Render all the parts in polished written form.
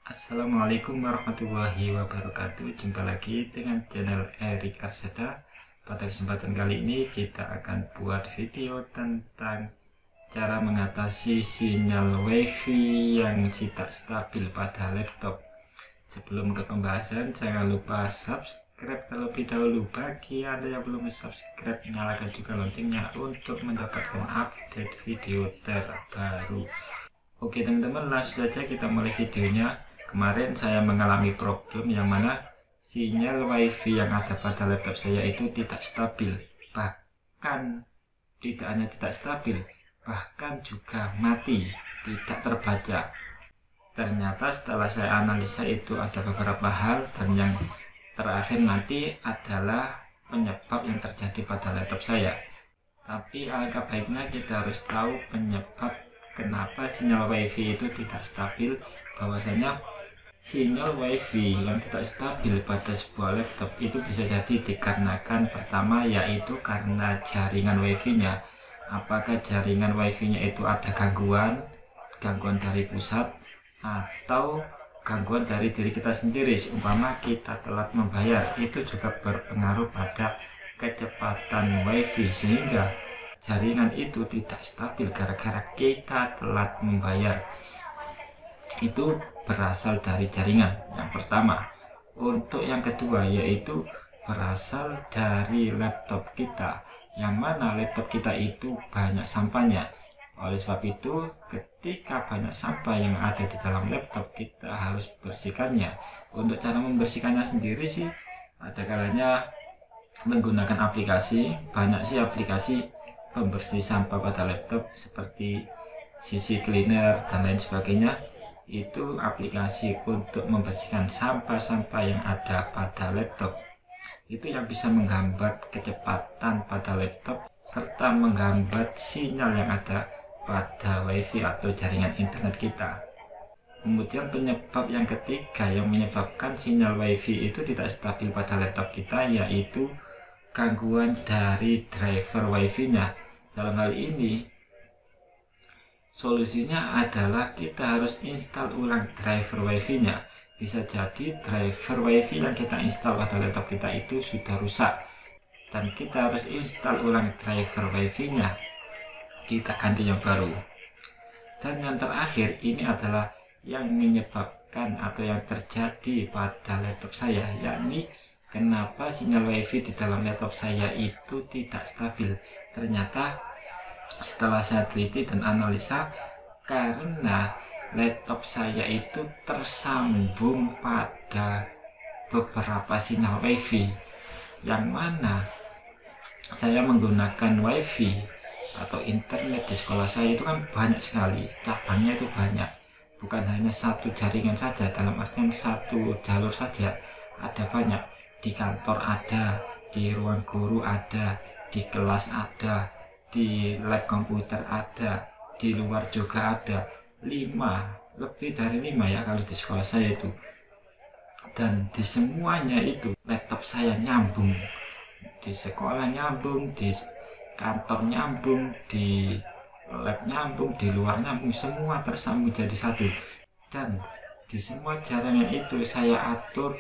Assalamualaikum warahmatullahi wabarakatuh. Jumpa lagi dengan channel Erik Arsada. Pada kesempatan kali ini kita akan buat video tentang cara mengatasi sinyal WiFi yang tidak stabil pada laptop. Sebelum ke pembahasan, jangan lupa subscribe terlebih dahulu. Bagi Anda yang belum subscribe, nyalakan juga loncengnya untuk mendapatkan update video terbaru. Oke teman-teman, langsung saja kita mulai videonya. Kemarin saya mengalami problem yang mana sinyal WiFi yang ada pada laptop saya itu tidak stabil. Bahkan tidak hanya tidak stabil, bahkan juga mati, tidak terbaca. Ternyata setelah saya analisa itu ada beberapa hal, dan yang terakhir nanti adalah penyebab yang terjadi pada laptop saya. Tapi alangkah baiknya kita harus tahu penyebab kenapa sinyal WiFi itu tidak stabil. Bahwasanya sinyal WiFi yang tidak stabil pada sebuah laptop itu bisa jadi dikarenakan pertama yaitu karena jaringan WiFi-nya. Apakah jaringan WiFi-nya itu ada gangguan dari pusat atau gangguan dari diri kita sendiri, seumpama kita telat membayar, itu juga berpengaruh pada kecepatan WiFi sehingga jaringan itu tidak stabil gara-gara kita telat membayar. Itu berasal dari jaringan yang pertama. Untuk yang kedua yaitu berasal dari laptop kita, yang mana laptop kita itu banyak sampahnya. Oleh sebab itu ketika banyak sampah yang ada di dalam laptop, kita harus bersihkannya. Untuk cara membersihkannya sendiri sih ada kalanya menggunakan aplikasi. Banyak sih aplikasi pembersih sampah pada laptop seperti CC Cleaner dan lain sebagainya. Itu aplikasi untuk membersihkan sampah-sampah yang ada pada laptop. Itu yang bisa menghambat kecepatan pada laptop serta menghambat sinyal yang ada pada WiFi atau jaringan internet kita. Kemudian penyebab yang ketiga yang menyebabkan sinyal WiFi itu tidak stabil pada laptop kita yaitu gangguan dari driver WiFi-nya. Dalam hal ini solusinya adalah kita harus install ulang driver WiFi-nya. Bisa jadi driver WiFi yang kita install pada laptop kita itu sudah rusak, dan kita harus install ulang driver WiFi-nya, kita ganti yang baru. Dan yang terakhir ini adalah yang menyebabkan atau yang terjadi pada laptop saya, yakni kenapa sinyal WiFi di dalam laptop saya itu tidak stabil. Ternyata setelah saya teliti dan analisa, karena laptop saya itu tersambung pada beberapa sinyal WiFi, yang mana saya menggunakan WiFi atau internet di sekolah saya itu kan banyak sekali, cabangnya itu banyak, bukan hanya satu jaringan saja, dalam artian satu jalur saja, ada banyak. Di kantor ada, di ruang guru ada, di kelas ada, di lab komputer ada, di luar juga ada. Lebih dari 5 ya kalau di sekolah saya itu. Dan di semuanya itu laptop saya nyambung. Di sekolah nyambung, di kantor nyambung, di lab nyambung, di luar nyambung, semua tersambung jadi satu. Dan di semua jaringan itu saya atur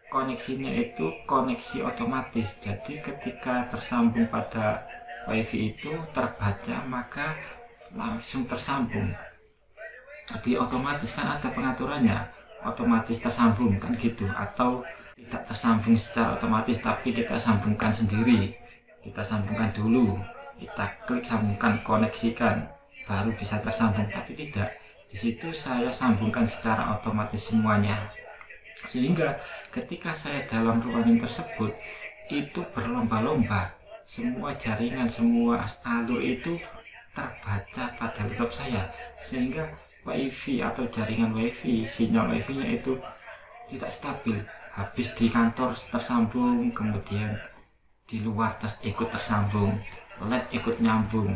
koneksinya itu koneksi otomatis. Jadi ketika tersambung pada WiFi itu terbaca, maka langsung tersambung. Jadi otomatis kan ada pengaturannya, otomatis tersambung kan gitu, atau tidak tersambung secara otomatis tapi kita sambungkan sendiri. Kita sambungkan dulu, kita klik sambungkan, koneksikan, baru bisa tersambung. Tapi tidak, di situ saya sambungkan secara otomatis semuanya, sehingga ketika saya dalam ruangan tersebut itu berlomba-lomba, semua jaringan, semua alur itu terbaca pada laptop saya, sehingga WiFi atau jaringan WiFi, sinyal WiFi-nya itu tidak stabil. Habis di kantor tersambung, kemudian di luar ikut tersambung, lab ikut nyambung,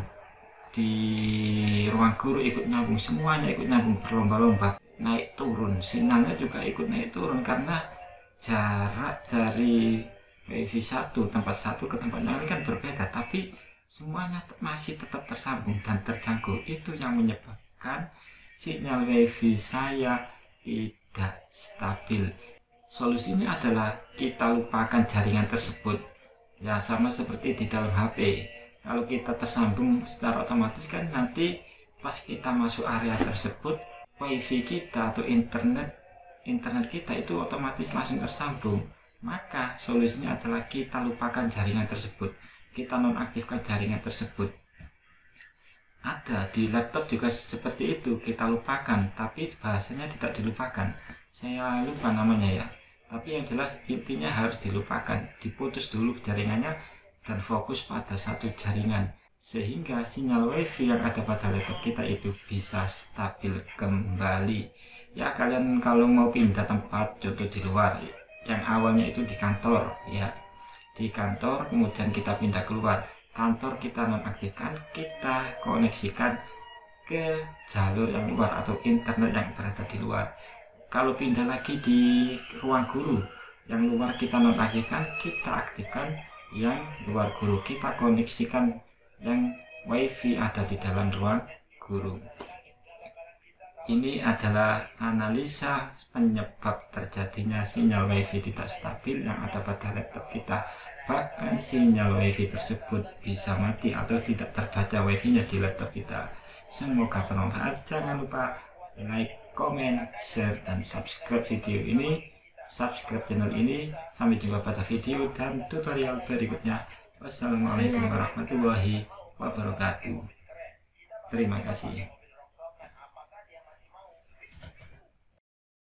di ruang guru ikut nyambung, semuanya ikut nyambung, berlomba-lomba, naik turun, sinyalnya juga ikut naik turun karena jarak dari WiFi tempat satu ke tempat lain kan berbeda, tapi semuanya masih tetap tersambung dan terjangkau. Itu yang menyebabkan sinyal WiFi saya tidak stabil. Solusinya adalah kita lupakan jaringan tersebut. Ya, sama seperti di dalam HP. Kalau kita tersambung secara otomatis kan nanti pas kita masuk area tersebut, wifi kita atau internet kita itu otomatis langsung tersambung. Maka solusinya adalah kita lupakan jaringan tersebut, kita nonaktifkan jaringan tersebut. Ada di laptop juga seperti itu, kita lupakan, tapi bahasanya tidak dilupakan, saya lupa namanya ya. Tapi yang jelas intinya harus dilupakan, diputus dulu jaringannya dan fokus pada satu jaringan, sehingga sinyal wifi yang ada pada laptop kita itu bisa stabil kembali. Ya, kalian kalau mau pindah tempat, contoh di luar, yang awalnya itu di kantor ya, di kantor kemudian kita pindah keluar kantor, kita nonaktifkan, kita koneksikan ke jalur yang luar atau internet yang berada di luar. Kalau pindah lagi di ruang guru, yang luar kita nonaktifkan, kita aktifkan yang luar guru, kita koneksikan yang wifi ada di dalam ruang guru. Ini adalah analisa penyebab terjadinya sinyal wifi tidak stabil yang ada pada laptop kita. Bahkan sinyal wifi tersebut bisa mati atau tidak terbaca wifi-nya di laptop kita. Semoga bermanfaat. Jangan lupa like, komen, share, dan subscribe video ini, subscribe channel ini. Sampai jumpa pada video dan tutorial berikutnya. Wassalamualaikum warahmatullahi wabarakatuh. Terima kasih.